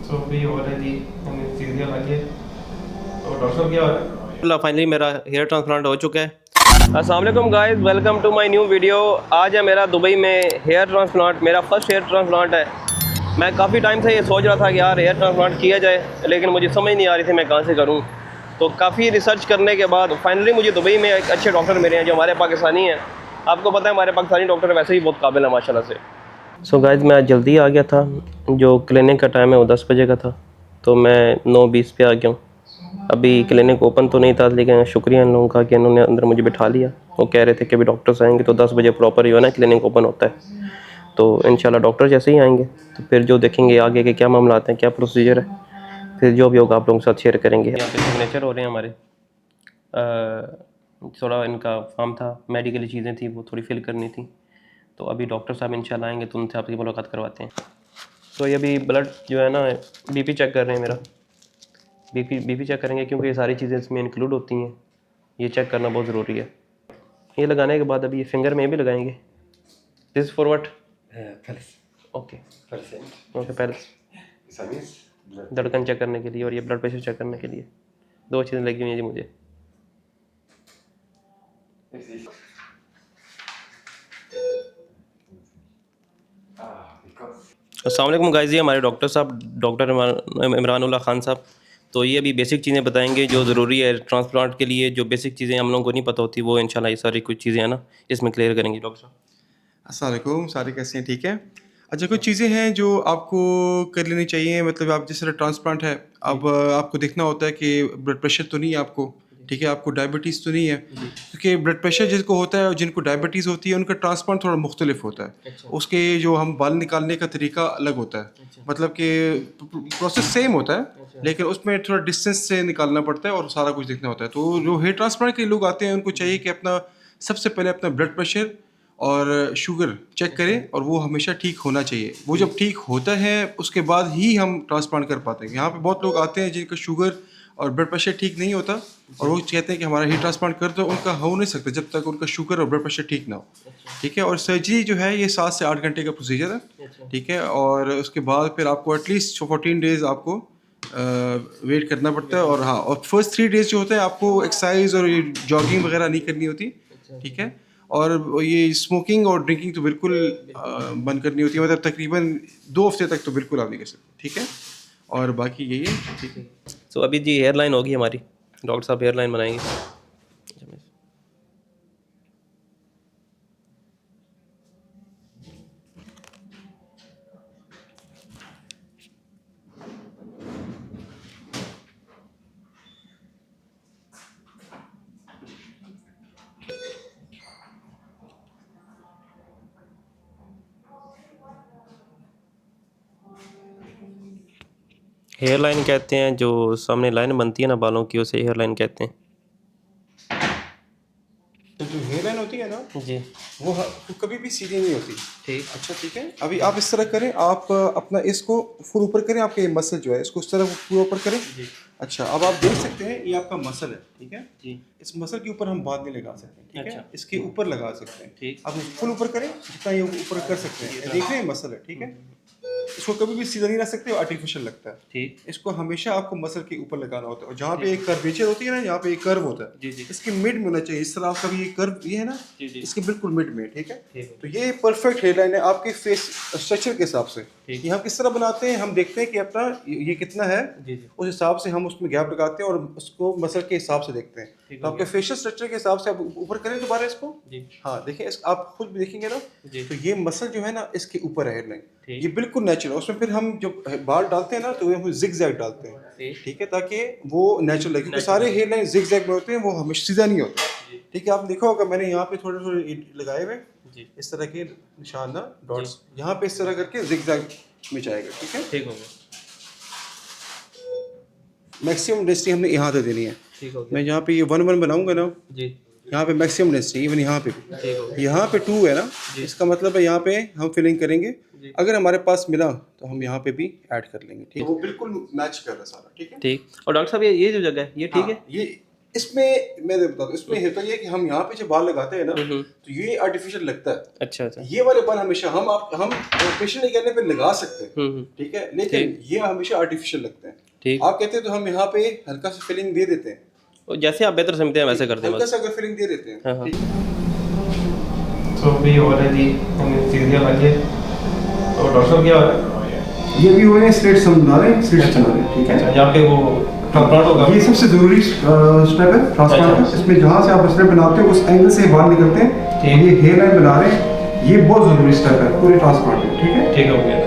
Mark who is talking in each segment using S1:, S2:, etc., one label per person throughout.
S1: तो भी हो रहा है जी, हमें सीरियल लगे। तो डॉक्टर साहब क्या हो रहा है? फाइनली मेरा हेयर ट्रांसप्लांट हो चुका है। अस्सलाम वालेकुम guys, welcome to my new video. आज है मेरा दुबई में हेयर ट्रांसप्लांट, मेरा फर्स्ट हेयर ट्रांसप्लांट है। मैं काफ़ी टाइम से ये सोच रहा था कि यार हेयर ट्रांसप्लांट किया जाए, लेकिन मुझे समझ नहीं आ रही थी मैं कहाँ से करूँ। तो काफ़ी रिसर्च करने के बाद फाइनली मुझे दुबई में एक अच्छे डॉक्टर मिले हैं जो हमारे पाकिस्तानी हैं। आपको पता है हमारे पाकिस्तानी डॉक्टर वैसे ही बहुत काबिल है माशाल्लाह से। सो गाइस, मैं आज जल्दी आ गया था। जो क्लिनिक का टाइम है वो 10 बजे का था, तो मैं 9:20 पे आ गया हूँ। अभी क्लिनिक ओपन तो नहीं था, लेकिन शुक्रिया इन लोगों का कि इन्होंने अंदर मुझे बिठा लिया। वो कह रहे थे कि अभी डॉक्टर्स आएंगे तो 10 बजे प्रॉपर जो है ना क्लिनिक ओपन होता है। तो इंशाल्लाह डॉक्टर जैसे ही आएंगे तो फिर जो देखेंगे आगे के क्या मामला आते हैं, क्या प्रोसीजर है, फिर जो भी होगा आप लोगों के साथ शेयर करेंगे। यहाँ पे सिग्नेचर हो रहे हैं हमारे। थोड़ा इनका फॉर्म था, मेडिकल चीज़ें थी वो थोड़ी फिल करनी थी। तो अभी डॉक्टर साहब इंशाल्लाह आएंगे तो उनसे आपकी मुलाकात करवाते हैं। तो ये अभी ब्लड जो है ना बीपी चेक कर रहे हैं मेरा। बीपी चेक करेंगे क्योंकि ये सारी चीज़ें इसमें इंक्लूड होती हैं। ये चेक करना बहुत ज़रूरी है। ये लगाने के बाद अभी ये फिंगर में भी लगाएंगे। This for what?
S2: Palace.
S1: Okay.
S2: Percent.
S1: Okay, पहले
S2: Service. Blood.
S1: धड़कन चेक करने के लिए और ये ब्लड प्रेशर चेक करने के लिए दो चीज़ें लगी हुई हैं जी मुझे।
S2: This is. Because.
S1: अस्सलाम वालेकुम गाइस, ये हमारे डॉक्टर साहब, डॉक्टर इमरान उल्लाह खान साहब। तो ये अभी बेसिक चीज़ें बताएंगे जो ज़रूरी है ट्रांसप्लांट के लिए। जो बेसिक चीज़ें हम लोगों को नहीं पता होती वो इंशाल्लाह ये सारी कुछ चीज़ें हैं ना इसमें क्लियर करेंगे डॉक्टर साहब।
S3: अस्सलाम वालेकुम, सारे कैसे हैं? ठीक है। अच्छा, कुछ चीज़ें हैं जो आपको कर लेनी चाहिए। मतलब आप जिस तरह ट्रांसप्लांट है, अब आपको देखना होता है कि ब्लड प्रेशर तो नहीं है आपको, ठीक है, आपको डायबिटीज़ तो नहीं है, क्योंकि ब्लड प्रेशर जिसको होता है और जिनको डायबिटीज़ होती है उनका ट्रांसप्लांट थोड़ा मुख्तलिफ होता है। उसके जो हम बाल निकालने का तरीका अलग होता है। मतलब कि प्रोसेस सेम होता है, लेकिन उसमें थोड़ा डिस्टेंस से निकालना पड़ता है और सारा कुछ देखना होता है। तो जो हेयर ट्रांसप्लांट के लोग आते हैं उनको चाहिए कि अपना सबसे पहले अपना ब्लड प्रेशर और शुगर चेक करें, और वो हमेशा ठीक होना चाहिए। वो जब ठीक होता है उसके बाद ही हम ट्रांसप्लांट कर पाते हैं। यहाँ पे बहुत लोग आते हैं जिनका शुगर और ब्लड प्रेशर ठीक नहीं होता और वो कहते हैं कि हमारा ही ट्रांसप्लांट कर दो। उनका हो नहीं सकता जब तक उनका शुगर और ब्लड प्रेशर ठीक ना हो, ठीक है। और सर्जरी जो है ये 7 से 8 घंटे का प्रोसीजर है, ठीक है। और उसके बाद फिर आपको एटलीस्ट 14 डेज़ आपको वेट करना पड़ता है। और हाँ, और फर्स्ट 3 डेज़ जो होता है आपको एक्सरसाइज और जॉगिंग वगैरह नहीं करनी होती, ठीक है। और ये स्मोकिंग और ड्रिंकिंग तो बिल्कुल बंद करनी होती है। मतलब तकरीबन 2 हफ्ते तक तो बिल्कुल आप नहीं कर सकते, ठीक है। और बाकी यही है, ठीक है।
S1: सो अभी जी हेयर लाइन होगी हमारी, डॉक्टर साहब हेयर लाइन बनाएंगे। हेयर लाइन कहते हैं जो सामने लाइन बनती है ना बालों की, उसे हेयर लाइन कहते हैं
S3: तो जो हेयर लाइन होती है ना
S1: जी।
S3: वो कभी भी सीधी नहीं होती।
S1: ठीक।
S3: अच्छा, ठीक है। अभी आप इस तरह करें, आप अपना इसको फुल ऊपर करें, आपके ये मसल जो है इसको इस तरह पूरा ऊपर करें।
S1: जी।
S3: अच्छा, अब आप देख सकते हैं ये आपका मसल है, ठीक है।
S1: जी।
S3: इस मसल के ऊपर हम बात नहीं लगा सकते, ठीक है।
S1: अच्छा।
S3: इसके ऊपर लगा सकते हैं।
S1: ठीक।
S3: आप फुल ऊपर करें, जितना ये ऊपर कर सकते हैं। देख रहे हैं मसल है, ठीक है। इसको कभी भी सीधा नहीं रख सकते, आर्टिफिशियल लगता है।
S1: ठीक।
S3: इसको हमेशा आपको मसल के ऊपर लगाना होता है। और जहाँ पे एक कर्वेचर होती है ना, यहाँ पे एक कर्व होता है,
S1: जी, जी।
S3: इसके मिड में होना चाहिए। इस तरह आपका भी ये कर्व ये है ना,
S1: जी, जी।
S3: इसके बिल्कुल मिड में, ठीक है।
S1: ठीक है।
S3: तो ये परफेक्ट हेयरलाइन है आपके फेस स्ट्रक्चर के हिसाब से।
S1: ठीक।
S3: ये हम किस तरह बनाते हैं, हम देखते हैं कि अपना ये कितना है,
S1: जी, जी।
S3: उस हिसाब से हम उसमें गैप लगाते हैं और उसको मसल के हिसाब से देखते हैं।
S1: ठीक
S3: तो
S1: हो
S3: आपके
S1: गया।
S3: फेशियल स्ट्रक्चर के हिसाब से आप ऊपर करें दोबारा इसको।
S1: जी।
S3: हाँ, देखिए आप खुद भी देखेंगे ना।
S1: जी।
S3: तो ये मसल जो है ना इसके ऊपर है हेयरलाइन,
S1: ठीक।
S3: ये बिल्कुल नेचुरल है। उसमें फिर हम जब बाल डालते हैं ना तो हम जिग जैग डालते हैं,
S1: ठीक।
S3: ठीक है, ताकि वो नेचुरल है। क्योंकि
S1: Natural
S3: सारे
S1: है।
S3: हेयर लाइन जिग जैग में होते हैं, वो हमेशा सीधा नहीं होता,
S1: जी।
S3: ठीक है। आपने देखा होगा मैंने यहाँ पे थोड़े थोड़े लगाए हुए
S1: जी।
S3: इस तरह के निशान ना, डॉट्स, यहाँ पे इस तरह करके जिग जैग में जाएगा, ठीक है।
S1: ठीक हो गया।
S3: मैक्सिमम डेंसिटी हमने यहाँ पे देनी है।
S1: ठीक हो गया।
S3: मैं यहाँ पे ये 1 1 बनाऊंगा ना,
S1: जी।
S3: यहाँ पे मैक्सिमम डेंसिटी, इवन यहाँ पे भी।
S1: ठीक हो गया।
S3: यहाँ पे 2 है ना, इसका मतलब है यहाँ पे हम फिलिंग करेंगे।
S1: जी।
S3: अगर हमारे पास मिला तो हम यहाँ पे भी ऐड कर लेंगे, ठीक है। वो बिल्कुल मैच कर रहा है सारा, ठीक है।
S1: ठीक। और डॉक्टर साहब ये जो जगह है ये ठीक
S3: हाँ,
S1: है?
S3: ये इसमें मैं बताता हूँ, इसमें होता ये है कि हम यहाँ पे जो बाल लगाते हैं ना, तो ये आर्टिफिशियल लगता है।
S1: अच्छा अच्छा।
S3: ये वाले बाल हमेशा हम फेशियल कहने पे लगा सकते हैं, ठीक है, लेकिन ये हमेशा आर्टिफिशियल लगते हैं।
S1: ठीक।
S3: आप कहते हैं तो हम यहाँ पे हल्का सा फिलिंग दे देते हैं,
S1: और जैसे आप बेहतर समझते हैं वैसे करते हैं
S3: हल्का
S1: बस।
S3: सा अगर फिलिंग दे देते हैं।
S1: हाँ, हाँ।
S2: तो भी हो रहा है जी, हमें सीरियल लगे तो डॉक्टर साहब क्या हो रहा है?
S3: ये भी हो रहे हैं, स्ट्रेट्स हम बना रहे हैं, स्ट्रेट्स बना रहे हैं, ठीक है।
S2: अच्छा, यहाँ पे वो ट्रांसप्लांट होगा।
S3: ये सबसे जरूरी स्टेप है ट्रांसप्लांट का। इसमें जहाँ से आप स्टेप बनाते हो उस एंगल से बाल निकलते हैं। ये हेयर लाइन बना रहे हैं, ये बहुत जरूरी स्टेप है पूरे ट्रांसप्लांट में, ठीक है।
S2: ठीक हो गया।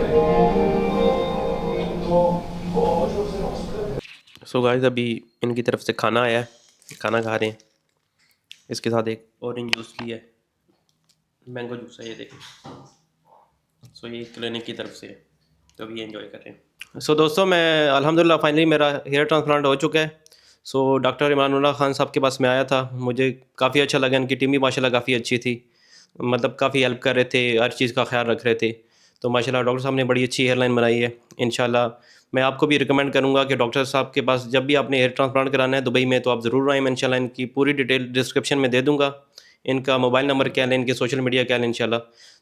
S1: सो गाइस अभी इनकी तरफ से खाना आया है, खाना खा रहे हैं। इसके साथ एक ऑरेंज जूस भी है, मैंगो जूस है ये देखें। सो ये क्लिनिक की तरफ से है, तो अभी एंजॉय कर रहे हैं। सो दोस्तों मैं अल्हम्दुलिल्लाह फाइनली मेरा हेयर ट्रांसप्लांट हो चुका है। सो डॉक्टर इमानुल्लाह खान साहब के पास मैं आया था, मुझे काफ़ी अच्छा लगा। इनकी टीम भी माशाल्लाह काफ़ी अच्छी थी, मतलब काफ़ी हेल्प कर रहे थे, हर चीज़ का ख्याल रख रहे थे। तो माशाल्लाह डॉक्टर साहब ने बड़ी अच्छी हेयरलाइन बनाई है। इंशाल्लाह मैं आपको भी रिकमेंड करूंगा कि डॉक्टर साहब के पास जब भी आपने हेयर ट्रांसप्लांट कराना है दुबई में, तो आप ज़रूर आएँ। मैं इंशाल्लाह इनकी पूरी डिटेल डिस्क्रिप्शन में दे दूँगा, इनका मोबाइल नंबर क्या है, इनके सोशल मीडिया क्या है इंशाल्लाह।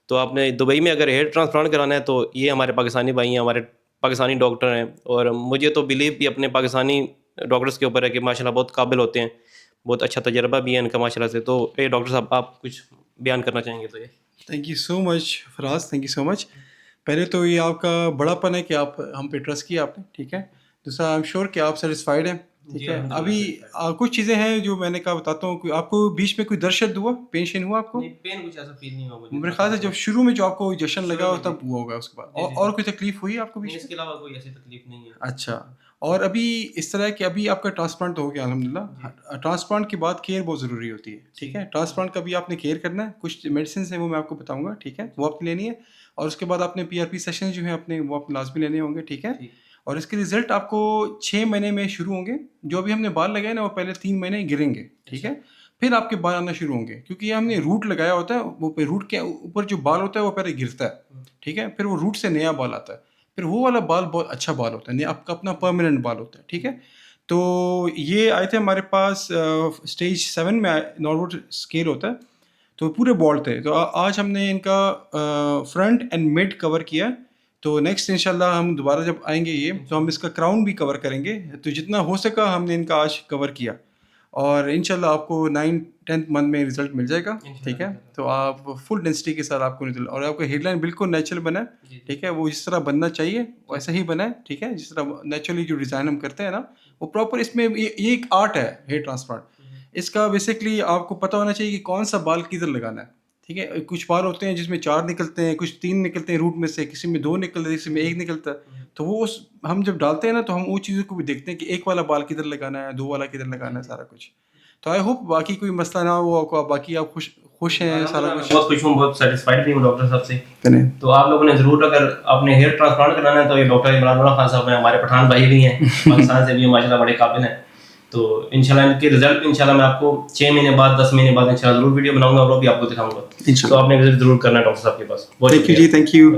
S1: तो आपने दुबई में अगर हेयर ट्रांसप्लांट कराना है तो ये हमारे पाकिस्तानी भाई हैं, हमारे पाकिस्तानी डॉक्टर हैं, और मुझे तो बिलीव भी अपने पाकिस्तानी डॉक्टर्स के ऊपर है कि माशाल्लाह बहुत काबिल होते हैं, बहुत अच्छा तजर्बा भी है इनका माशाल्लाह से। तो ये डॉक्टर साहब आप कुछ बयान करना चाहेंगे तो ये।
S3: Thank you so much Faraz, thank you so much. पहले तो ये आपका बड़ापन है कि आप हम पे ट्रस्ट किया आपने, ठीक है। दूसरा आई एम श्योर कि आप सेटिस्फाइड हैं, ठीक है। अभी कुछ चीज़ें हैं जो मैंने कहा बताता हूँ। आपको बीच में कोई दर्द शर्द हुआ, पेन शेन हुआ आपको?
S1: नहीं, पेन कुछ ऐसा फील नहीं हुआ मुझे।
S3: मेरे ख्याल से जब शुरू में जो आपको जशन लगा हो तब हुआ होगा, उसके बाद और कोई तकलीफ हुई आपको बीच में?
S1: इसके अलावा कोई ऐसी तकलीफ नहीं है।
S3: अच्छा। और अभी इस तरह कि अभी आपका ट्रांसप्लांट तो हो गया अल्हम्दुलिल्लाह। ट्रांसप्लांट के बाद केयर बहुत ज़रूरी होती है, ठीक है। ट्रांसप्लांट का भी आपने केयर करना है, कुछ मेडिसिन है वो मैं आपको बताऊंगा, ठीक है, वो आपने लेनी है। और उसके बाद आपने PRP सेशन जो है अपने वो आपने लाजमी लेने होंगे, ठीक है। और इसके रिजल्ट आपको 6 महीने में शुरू होंगे। जो अभी हमने बाल लगाए ना वो पहले 3 महीने गिरेंगे, ठीक है, फिर आपके बाल आना शुरू होंगे, क्योंकि ये हमने रूट लगाया होता है। वो रूट के ऊपर जो बाल होता है वो पहले गिरता है, ठीक है, फिर वो रूट से नया बाल आता है, फिर वो वाला बाल बहुत अच्छा बाल होता है, आपका अपना परमानेंट बाल होता है, ठीक है। तो ये आए थे हमारे पास स्टेज 7 में, नॉर्वुड स्केल होता है, तो पूरे बॉल्ड थे। तो आज हमने इनका फ्रंट एंड मिड कवर किया। तो नेक्स्ट इंशाल्लाह हम दोबारा जब आएंगे ये, तो हम इसका क्राउन भी कवर करेंगे। तो जितना हो सका हमने इनका आज कवर किया, और इंशाल्लाह आपको 9-10th मंथ में रिजल्ट मिल जाएगा, ठीक है। तो आप फुल डेंसिटी के साथ आपको रिजल्ट, और आपका हेडलाइन बिल्कुल नेचुरल बना है, ठीक है, वो जिस तरह बनना चाहिए वैसा ही बना है, ठीक है। जिस तरह नेचुरली जो डिज़ाइन हम करते हैं ना वो प्रॉपर, इसमें ये एक आर्ट है हेयर ट्रांसप्लांट। इसका बेसिकली आपको पता होना चाहिए कि कौन सा बाल किधर लगाना है, ठीक है। कुछ बाल होते हैं जिसमें 4 निकलते हैं, कुछ 3 निकलते हैं रूट में से, किसी में 2 निकलते हैं, किसी में 1 निकलता है। तो वो हम जब डालते हैं ना तो हम वो चीज़ों को भी देखते हैं कि एक वाला बाल किधर लगाना है, 2 वाला किधर लगाना है, सारा कुछ। तो आई होप बाकी कोई मसला ना हो आपको, बाकी आप खुश हैं, सारा कुछ।
S1: बहुत खुश हूँ, बहुत सेटिस्फाइड भी हूँ डॉक्टर साहब से। तो आप लोगों ने ज़रूर, अगर आपने हेयर ट्रांसप्लांट कराना है तो ये डॉक्टर इमरान खान साहब हैं, हमारे पठान भाई भी हैं, पाकिस्तान से भी माशाल्लाह बड़े काबिल हैं। तो इंशाल्लाह इनके रिजल्ट इंशाल्लाह मैं आपको 6 महीने बाद 10 महीने बाद इंशाल्लाह जरूर वीडियो बनाऊंगा और वो भी आपको दिखाऊंगा। तो आपने विजिट जरूर करना है डॉक्टर साहब के पास।
S3: Thank you ji, thank you.